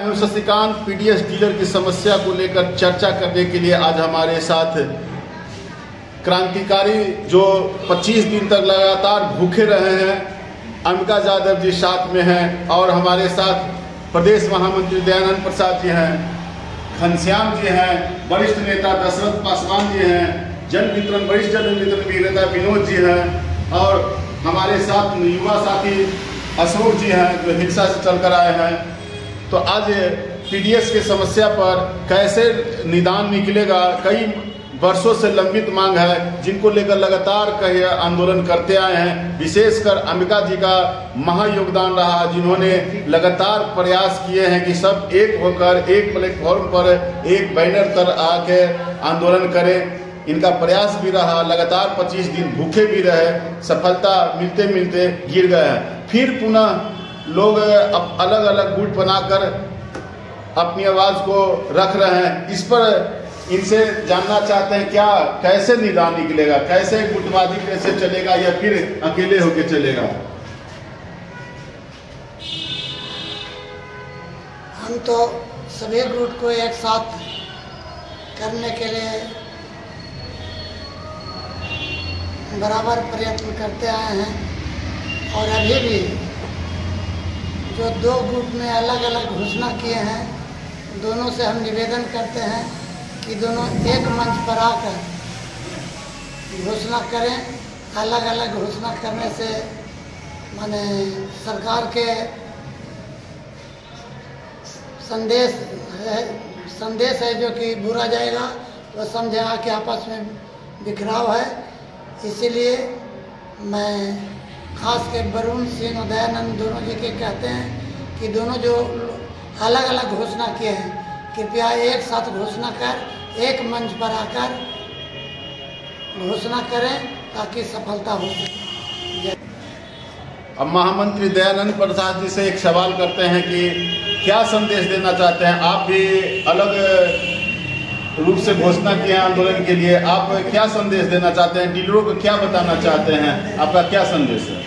Shashikant PDS dealer की समस्या को लेकर चर्चा करने के लिए आज हमारे साथ क्रांतिकारी जो 25 दिन तक लगातार भूखे रहे हैं अंबिका यादव जी साथ में हैं और हमारे साथ प्रदेश महामंत्री दयानंद प्रसाद जी हैं, घनश्याम जी हैं, वरिष्ठ नेता दशरथ पासवान जी हैं, वरिष्ठ जन वितरण विक्रेता विनोद जी हैं और हमारे साथ युवा साथी अशोक जी हैं जो हिंसा से चलकर आए हैं। तो आज पीडीएस की समस्या पर कैसे निदान निकलेगा, कई वर्षों से लंबित मांग है जिनको लेकर लगातार कई आंदोलन करते आए हैं। विशेषकर अंबिका जी का महायोगदान रहा जिन्होंने लगातार प्रयास किए हैं कि सब एक होकर एक प्लेटफॉर्म पर एक बैनर तर आके आंदोलन करें। इनका प्रयास भी रहा, लगातार 25 दिन भूखे भी रहे, सफलता मिलते मिलते गिर गए हैं। फिर पुनः लोग अब अलग अलग गुट बनाकर अपनी आवाज को रख रहे हैं। इस पर इनसे जानना चाहते हैं क्या कैसे निदान निकलेगा, कैसे गुटबाजी कैसे चलेगा या फिर अकेले होके चलेगा। हम तो सभी गुट को एक साथ करने के लिए बराबर प्रयत्न करते आए हैं और अभी भी जो दो गुट ने अलग अलग घोषणा किए हैं दोनों से हम निवेदन करते हैं कि दोनों एक मंच पर आकर घोषणा करें। अलग अलग घोषणा करने से माने सरकार के संदेश है जो कि बुरा जाएगा तो समझेगा कि आपस में बिखराव है। इसीलिए मैं खास के वरुण सिंह और दयानंद दोनों जी के कहते हैं कि दोनों जो अलग अलग घोषणा किए हैं कृपया एक साथ घोषणा कर एक मंच पर आकर घोषणा करें ताकि सफलता हो सके। अब महामंत्री दयानंद प्रसाद जी से एक सवाल करते हैं कि क्या संदेश देना चाहते हैं। आप भी अलग रूप से घोषणा किए आंदोलन के लिए, आप क्या संदेश देना चाहते हैं, डीलरों को क्या बताना चाहते हैं, आपका क्या संदेश है।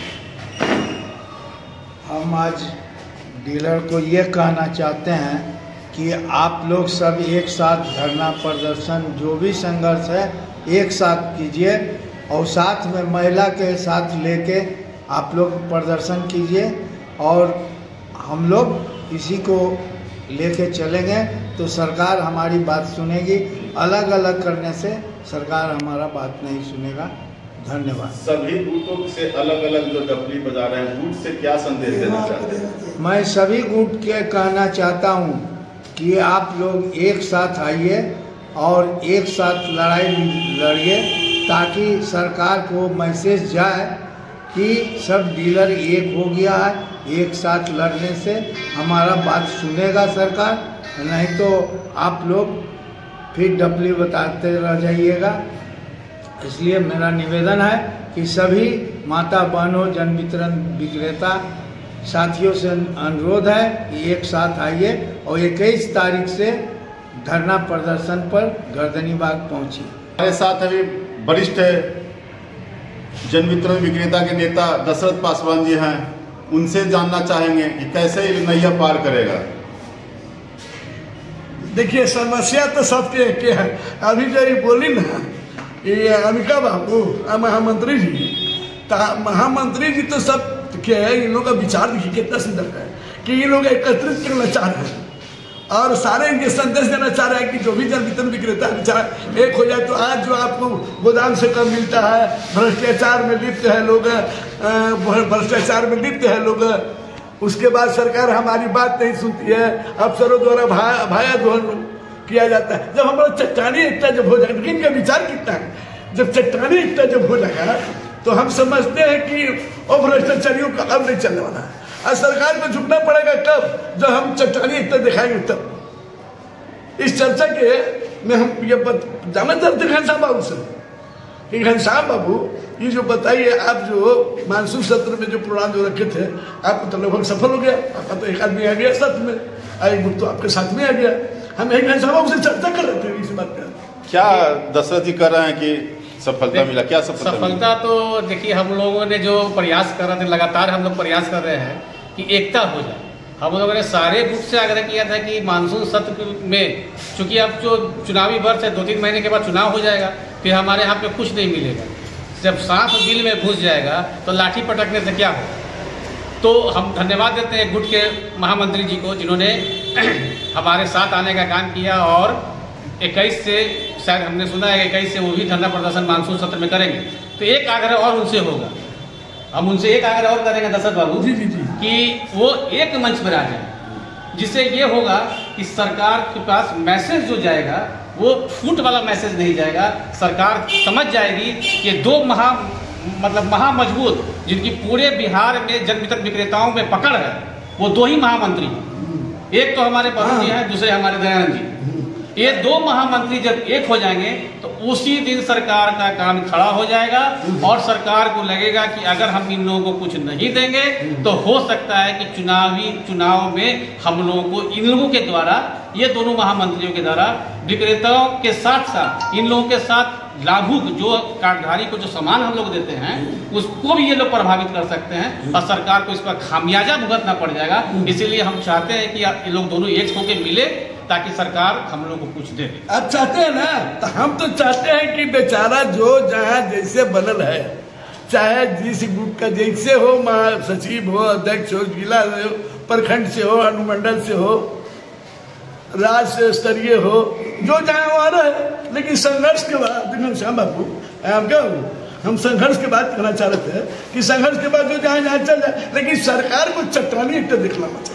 हम आज डीलर को ये कहना चाहते हैं कि आप लोग सब एक साथ धरना प्रदर्शन जो भी संघर्ष है एक साथ कीजिए और साथ में महिला के साथ लेके आप लोग प्रदर्शन कीजिए और हम लोग इसी को लेके चलेंगे तो सरकार हमारी बात सुनेगी। अलग अलग करने से सरकार हमारा बात नहीं सुनेगा। धन्यवाद। सभी गुटों से अलग अलग जो डफली बजा रहे हैं गुट से क्या संदेश देना चाहते हैं। मैं सभी गुट के कहना चाहता हूँ कि आप लोग एक साथ आइए और एक साथ लड़ाई लड़िए ताकि सरकार को मैसेज जाए कि सब डीलर एक हो गया है। एक साथ लड़ने से हमारा बात सुनेगा सरकार, नहीं तो आप लोग फिर डफली बताते रह जाइएगा। इसलिए मेरा निवेदन है कि सभी माता बहनों जन वितरण विक्रेता साथियों से अनुरोध है कि एक साथ आइए और 21 तारीख से धरना प्रदर्शन पर गर्दनीबाग पहुंचिए। हमारे साथ अभी वरिष्ठ जन वितरण विक्रेता के नेता दशरथ पासवान जी हैं, उनसे जानना चाहेंगे कि कैसे नैया पार करेगा। देखिए समस्या तो सबके एक है। अभी जो ये बोली ना ये अंबिका बाबू महामंत्री जी, तो महामंत्री जी तो सब के इन लोगों का विचार देखिए कितना सुंदर है कि ये लोग एकत्रित करना चाह रहे हैं और सारे इनके संदेश देना चाह रहे हैं कि जो भी जन वितरण विक्रेता विचार एक हो जाए। तो आज जो आपको गोदाम से कम मिलता है, भ्रष्टाचार में लिप्त है लोग, भ्रष्टाचार में लिप्त है लोग, उसके बाद सरकार हमारी बात नहीं सुनती है, अफसरों द्वारा भाया दोहन किया जाता है। जब हमारा चट्टानी एकता जब हो जाएगा, इनका विचार कितना है, जब चट्टानी एकता जब हो जाएगा तो हम समझते हैं कि और भ्रष्टाचारियों का अब नहीं चलने वाला है और सरकार को झुकना पड़ेगा कब, जब हम चट्टानी एकता दिखाएंगे तब। इस चर्चा के में हम ये जाना चाहते घनश्याम बाबू से कि घनश्याम बाबू ये जो बताइए, आप जो मानसून सत्र में जो प्रोग्राम जो रखे थे आपको तो लगभग सफल हो गया। आपका तो एक आदमी आ गया सत्र में, एक गुट तो आपके साथ में आ गया। हम एक घनश्याम बाबू से चर्चा कर रहे थे इस बात पर। क्या दशरथ जी कर रहे हैं कि सफलता मिला, क्या सफलता तो देखिए हम लोगों ने जो प्रयास कर रहे थे, लगातार हम लोग प्रयास कर रहे हैं कि एकता हो जाए। हम लोगों ने सारे गुट से आग्रह किया था कि मानसून सत्र में, चूंकि अब जो चुनावी वर्ष है 2-3 महीने के बाद चुनाव हो जाएगा, फिर हमारे यहाँ पे कुछ नहीं मिलेगा। जब सांप बिल में घुस जाएगा तो लाठी पटकने से क्या हो। तो हम धन्यवाद देते हैं गुट के महामंत्री जी को, जिन्होंने हमारे साथ आने का काम किया। और 21 से शायद हमने सुना है 21 से वो भी धरना प्रदर्शन मानसून सत्र में करेंगे। तो एक आग्रह और उनसे होगा, हम उनसे एक आग्रह और करेंगे दशरथ बाबू जी कि वो एक मंच पर आ जाए, जिससे ये होगा कि सरकार के पास मैसेज जो जाएगा वो फूट वाला मैसेज नहीं जाएगा। सरकार समझ जाएगी कि दो महामजबूत, जिनकी पूरे बिहार में जन वितरण विक्रेताओं में पकड़ है, वो दो ही महामंत्री, एक तो हमारे वरुण जी हैं, दूसरे हमारे दयानंद जी। ये दो महामंत्री जब एक हो जाएंगे तो उसी दिन सरकार का काम खड़ा हो जाएगा और सरकार को लगेगा कि अगर हम इन लोगों को कुछ नहीं देंगे तो हो सकता है कि चुनाव में हम लोगों को इन लोगों के द्वारा, ये दोनों महामंत्रियों के द्वारा विक्रेताओं के साथ साथ इन लोगों के साथ लाभुक जो कार्डधारी को जो सामान हम लोग देते हैं उसको भी ये लोग प्रभावित कर सकते हैं और सरकार को इस पर खामियाजा भुगतना पड़ जाएगा। इसीलिए हम चाहते हैं कि ये लोग दोनों एक होकर मिले ताकि सरकार हम लोग को कुछ दे। आप चाहते हैं ना, तो हम तो चाहते हैं कि बेचारा जो जहाँ जैसे बनल है, चाहे जिस गुट का जैसे हो, महासचिव हो, अध्यक्ष हो, जिला हो, प्रखंड से हो, अनुमंडल से हो, राज्य स्तरीय हो, जो जहाँ वहाँ रहे, लेकिन संघर्ष के बाद घनश्याम बाबू हम संघर्ष के बाद कहना चाह रहे थे कि संघर्ष के बाद जो जहाँ चल जाए, लेकिन सरकार को चट्टानी एक देखना चाहिए।